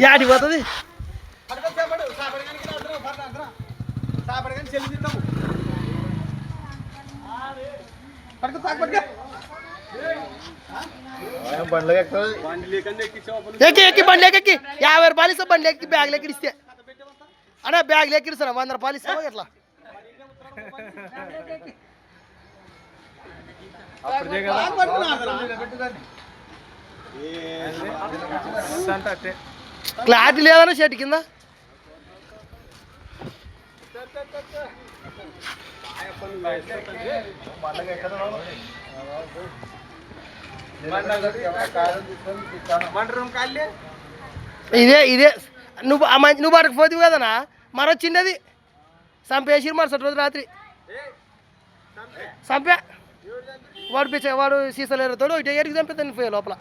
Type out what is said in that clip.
యాడి పోతుంది ఎక్కి ఎక్కి బండి ఎక్కి 50 రూపాయలు ఇస్తా బండి ఎక్కి బ్యాగ్ లెక్కి ఇస్తే అన్నా బ్యాగ్ లెక్కి ఇస్తాను 100 రూపాయలు ఇస్తావు ఎట్లా క్లారిటీ లేదన్నా షర్ట్ కింద ఇదే ఇదే నువ్వు వాడికి పోతివి కదనా మరో చిన్నది చంపేసి మరుసటి రోజు రాత్రి చంపా వాడు సీసలేరుతాడు ఇటు ఏడికి చంపేదాన్ని పోయా లోపల